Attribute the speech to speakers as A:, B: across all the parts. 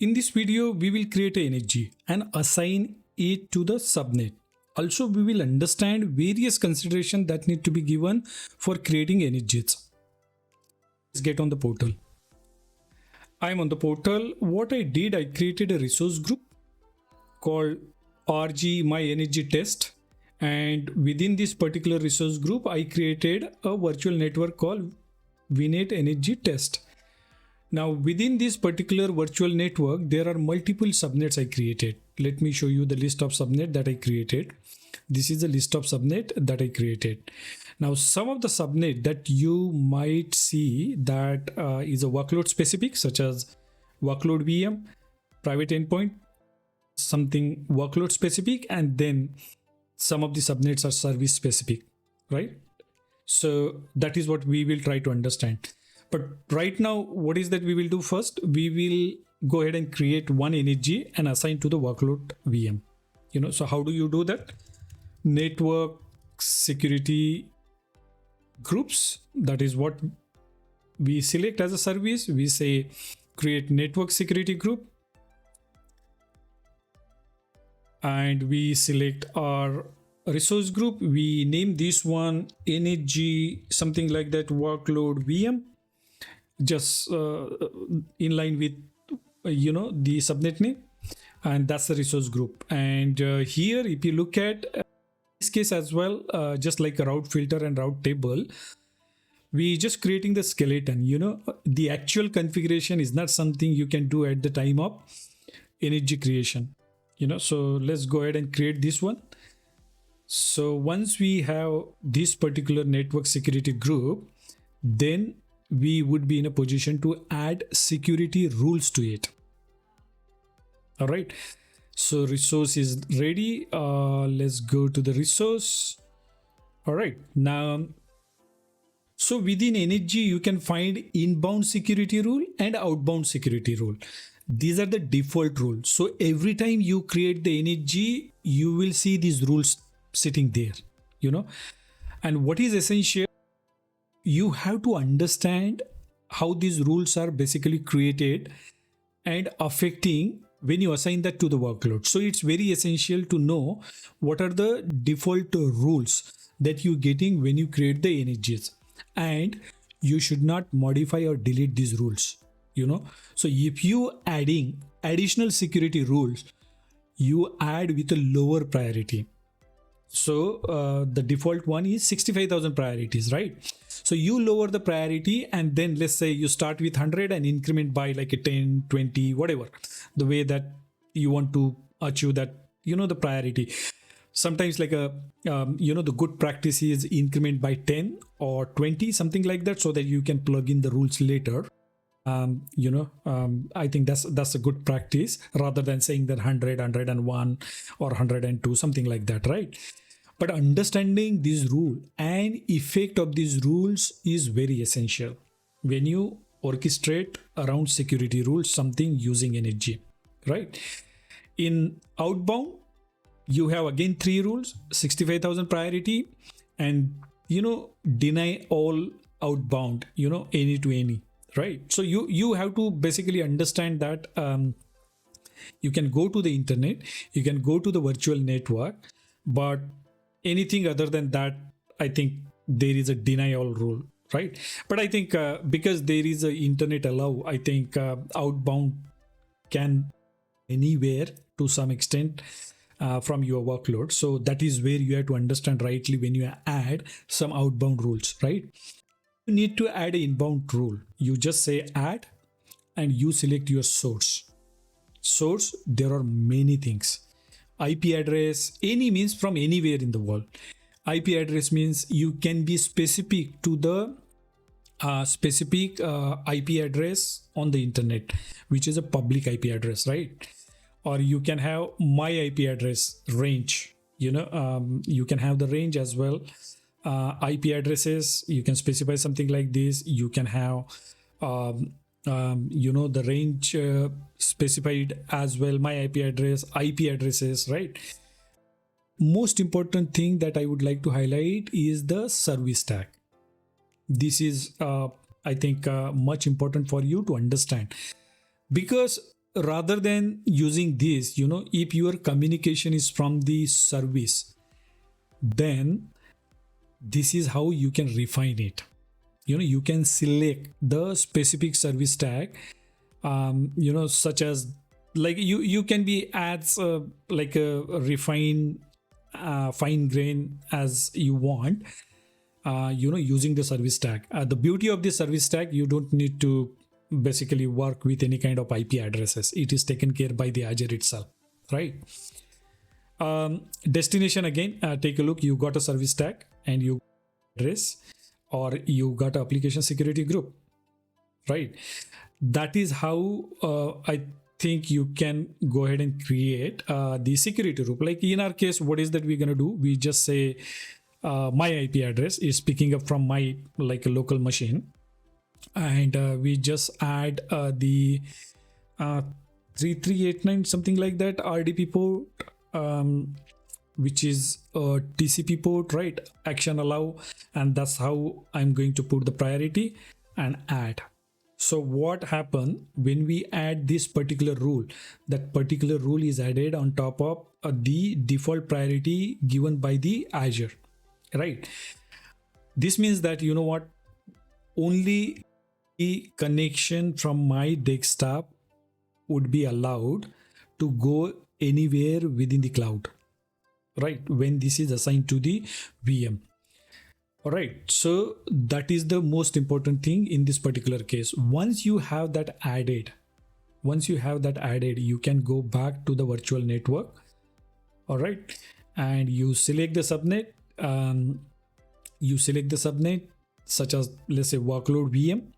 A: In this video, we will create an NHG and assign it to the subnet. Also, we will understand various considerations that need to be given for creating NHGs. Let's get on the portal. I'm on the portal. What I did, I created a resource group called RG My NHG Test. And within this particular resource group, I created a virtual network called VNet NHG Test. Now within this particular virtual network, there are multiple subnets I created. Let me show you the list of subnet that I created. This is the list of subnet that I created. Now some of the subnet that you might see that is a workload specific, such as workload VM, private endpoint, something workload specific, and then some of the subnets are service specific, right? So that is what we will try to understand. But right now, what is that we will do first? We will go ahead and create one NHG and assign to the workload VM. So how do you do that? Network security groups. That is what we select as a service. We say create network security group. And we select our resource group. We name this one NHG, something like that, workload VM. Just in line with the subnet name, and that's the resource group. And here if you look at this case as well, just like a route filter and route table, we just creating the skeleton. The actual configuration is not something you can do at the time of NHG creation. So let's go ahead and create this one. So once we have this particular network security group, then we would be in a position to add security rules to it. All right, so resource is ready. Let's go to the resource. All right, now so within NHG you can find inbound security rule and outbound security rule. These are the default rules. So every time you create the NHG, you will see these rules sitting there, and what is essential, you have to understand how these rules are basically created and affecting when you assign that to the workload. So it's very essential to know what are the default rules that you're getting when you create the NHGs, and you should not modify or delete these rules. So if you adding additional security rules, you add with a lower priority. So the default one is 65,000 priorities, right? So you lower the priority, and then let's say you start with 100 and increment by like a 10, 20, whatever, the way that you want to achieve that, the priority. Sometimes like the good practice is increment by 10 or 20, something like that, so that you can plug in the rules later. I think that's a good practice, rather than saying that 100, 101 or 102, something like that, right? But understanding this rule and effect of these rules is very essential when you orchestrate around security rules, something using NHG, right? In outbound, you have again 3 rules: 65,000 priority, and deny all outbound, any to any. Right. So you have to basically understand that you can go to the internet, you can go to the virtual network, but anything other than that, I think there is a deny all rule, right? But I think because there is a internet allow, I think outbound can anywhere to some extent from your workload. So that is where you have to understand rightly when you add some outbound rules, right? You need to add an inbound rule. You just say add and you select your source. Source, there are many things. IP address, any means from anywhere in the world. IP address means you can be specific to the specific IP address on the internet, which is a public IP address, right? Or you can have my IP address range. You can have the range as well. IP addresses, you can specify something like this. You can have the range specified as well, my IP addresses, right? Most important thing that I would like to highlight is the service tag. This is I think much important for you to understand, because rather than using this, if your communication is from the service, then this is how you can refine it. You can select the specific service tag, such as, like, you can be as like a refine fine grain as you want, using the service tag. The beauty of the service tag, you don't need to basically work with any kind of IP addresses. It is taken care by the Azure itself, right? Destination, again, take a look. You got a service tag and you address, or you got an application security group, right? That is how I think you can go ahead and create the security group. Like in our case, what is that we're going to do? We just say my IP address is picking up from my, like, a local machine, and we just add the 3389 something like that RDP port, which is a TCP port, right? Action allow, and that's how I'm going to put the priority and add. So what happened when we add this particular rule? That particular rule is added on top of the default priority given by the Azure, right? This means that, only the connection from my desktop would be allowed to go anywhere within the cloud, right? When this is assigned to the VM. All right, so that is the most important thing in this particular case. Once you have that added, you can go back to the virtual network. All right, and you select the subnet. Such as, let's say, workload VM,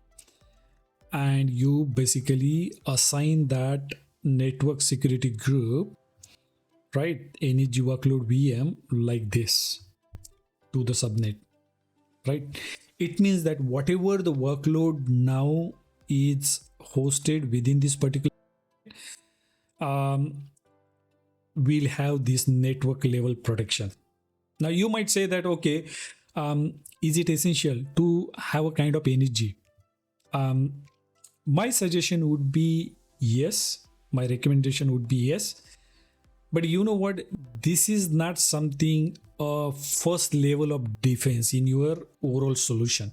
A: and you basically assign that network security group, right? NEG workload VM, like this, to the subnet. Right, it means that whatever the workload now is hosted within this particular, will have this network level protection. Now you might say that, okay, is it essential to have a kind of NEG? My suggestion would be yes. My recommendation would be yes. But you know what? This is not something first level of defense in your overall solution.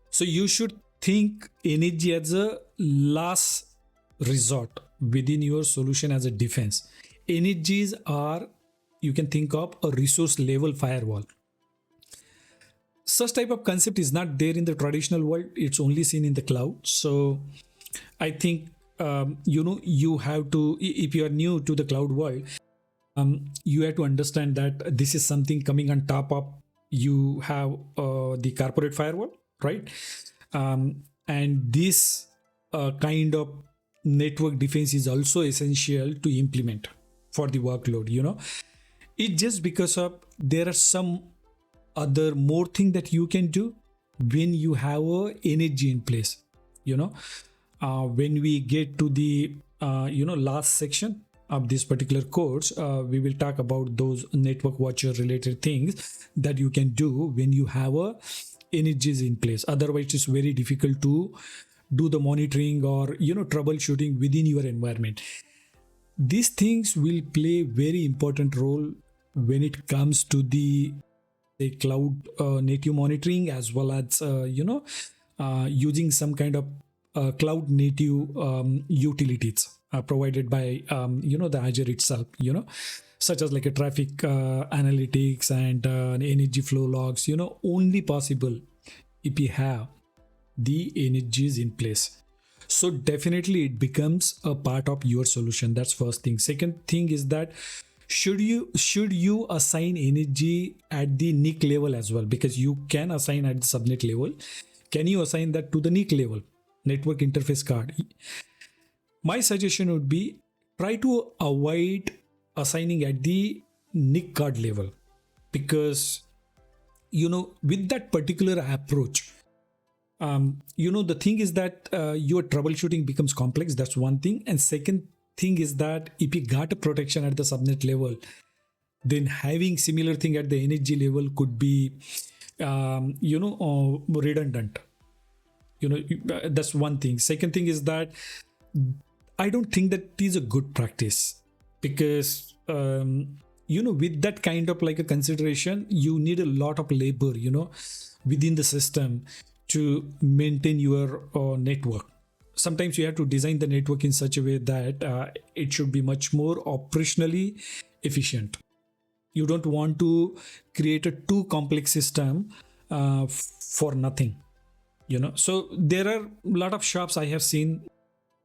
A: So you should think NEG as a last resort within your solution as a defense. NEGs are, you can think of a resource level firewall. Such type of concept is not there in the traditional world. It's only seen in the cloud. So I think, you have to, if you are new to the cloud world, you have to understand that this is something coming on top of, you have the corporate firewall, right? And this kind of network defense is also essential to implement for the workload. It's just because of there are some other more thing that you can do when you have a NEG in place. When we get to the last section of this particular course, we will talk about those network watcher related things that you can do when you have a NEGs in place. Otherwise, it's very difficult to do the monitoring or troubleshooting within your environment. These things will play very important role when it comes to the cloud native monitoring, as well as using some kind of cloud native utilities provided by the Azure itself, such as like a traffic analytics and energy flow logs, only possible if you have the NEGs in place. So definitely it becomes a part of your solution. That's first thing. Second thing is that should you assign NEG at the NIC level as well? Because you can assign at the subnet level. Can you assign that to the NIC level, network interface card? My suggestion would be try to avoid assigning at the NIC card level, because with that particular approach, the thing is that your troubleshooting becomes complex. That's one thing. And second thing is that if you got a protection at the subnet level, then having similar thing at the NEG level could be redundant. That's one thing. Second thing is that I don't think that is a good practice, because with that kind of like a consideration, you need a lot of labor, within the system to maintain your network. Sometimes you have to design the network in such a way that it should be much more operationally efficient. You don't want to create a too complex system for nothing. So there are a lot of shops I have seen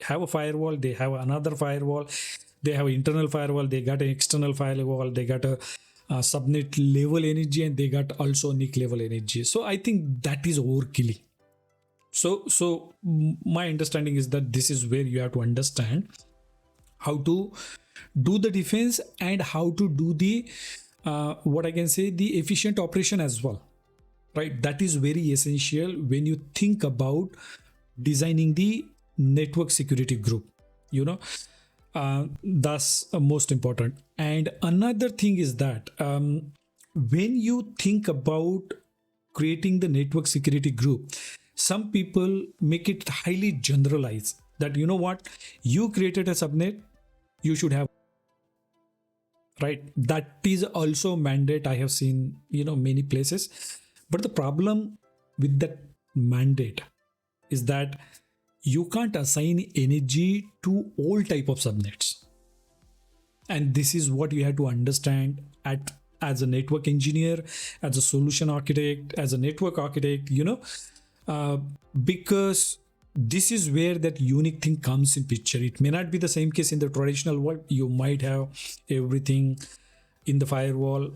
A: have a firewall, they have another firewall, they have internal firewall, they got an external firewall, they got a subnet level energy, and they got also NIC level energy. So I think that is overkill. So my understanding is that this is where you have to understand how to do the defense and how to do the what I can say, the efficient operation as well, right? That is very essential when you think about designing the network security group. That's most important. And another thing is that when you think about creating the network security group, some people make it highly generalized that you created a subnet, you should have, right? That is also mandate I have seen many places. But the problem with that mandate is that you can't assign energy to all type of subnets, and this is what you have to understand as a network engineer, as a solution architect, as a network architect, because this is where that unique thing comes in picture. It may not be the same case in the traditional world. You might have everything in the firewall,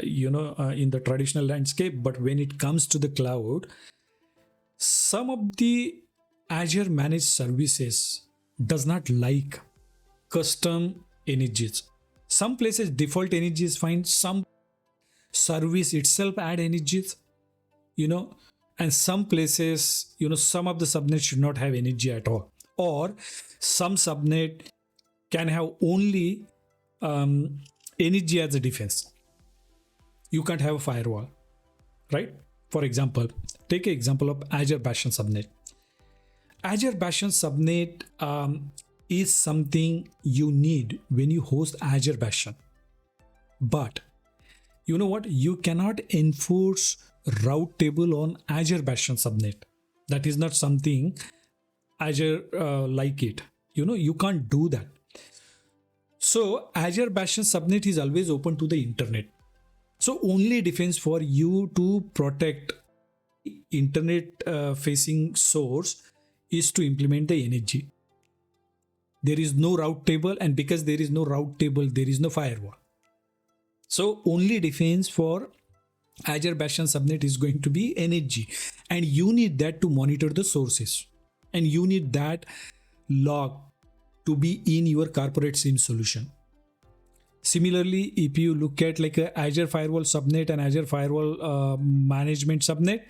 A: in the traditional landscape, but when it comes to the cloud, some of the Azure managed services does not like custom energies. Some places default energy is fine. Some service itself add energies, and some places, some of the subnets should not have energy at all. Or some subnet can have only energy as a defense. You can't have a firewall, right? For example, take an example of Azure Bastion subnet. Azure Bastion subnet is something you need when you host Azure Bastion. But you know what? You cannot enforce route table on Azure Bastion subnet. That is not something Azure like it. You can't do that. So Azure Bastion subnet is always open to the internet. So only defense for you to protect internet facing source is to implement the energy. There is no route table, and because there is no route table, there is no firewall. So only defense for Azure Bastion subnet is going to be energy, and you need that to monitor the sources, and you need that log to be in your corporate SIEM solution. Similarly, if you look at like a Azure Firewall subnet and Azure Firewall management subnet,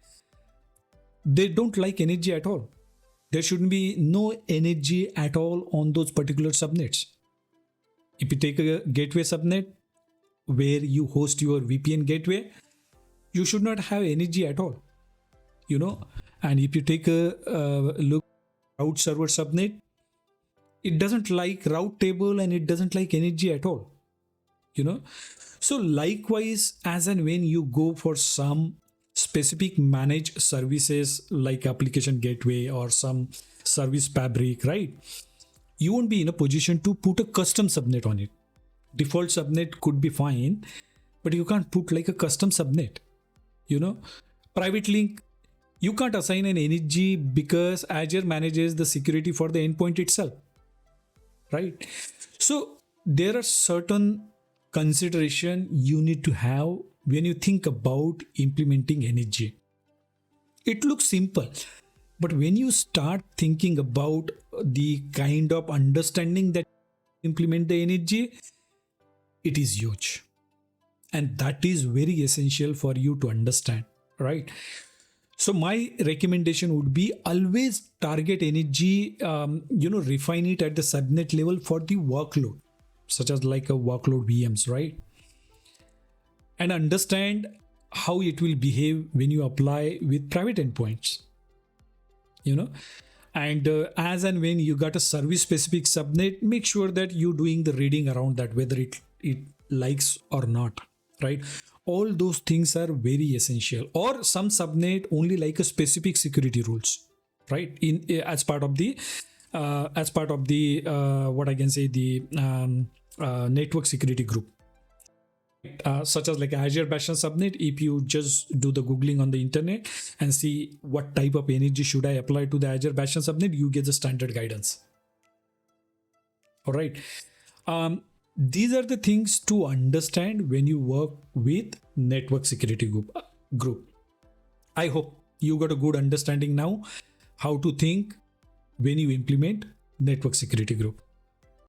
A: they don't like energy at all. There shouldn't be no energy at all on those particular subnets. If you take a gateway subnet where you host your VPN gateway, you should not have energy at all. And if you take a look at route server subnet, it doesn't like route table and it doesn't like energy at all. So likewise, as and when you go for some specific managed services like application gateway or some service fabric, right? You won't be in a position to put a custom subnet on it. Default subnet could be fine, but you can't put like a custom subnet. Private link, you can't assign an energy because Azure manages the security for the endpoint itself, right? So there are certain consideration you need to have when you think about implementing energy. It looks simple, but when you start thinking about the kind of understanding that implement the energy, it is huge. And that is very essential for you to understand, right? So my recommendation would be always target energy, refine it at the subnet level for the workload, such as like a workload VMs, right? And understand how it will behave when you apply with private endpoints, And as and when you got a service specific subnet, make sure that you're doing the reading around that, whether it likes or not, right? All those things are very essential. Or some subnet only like a specific security rules, right? In as part of the what I can say, the network security group. Such as like Azure Bastion subnet, if you just do the googling on the internet and see what type of energy should I apply to the Azure Bastion subnet, you get the standard guidance. All right. These are the things to understand when you work with network security group. I hope you got a good understanding now how to think when you implement network security group.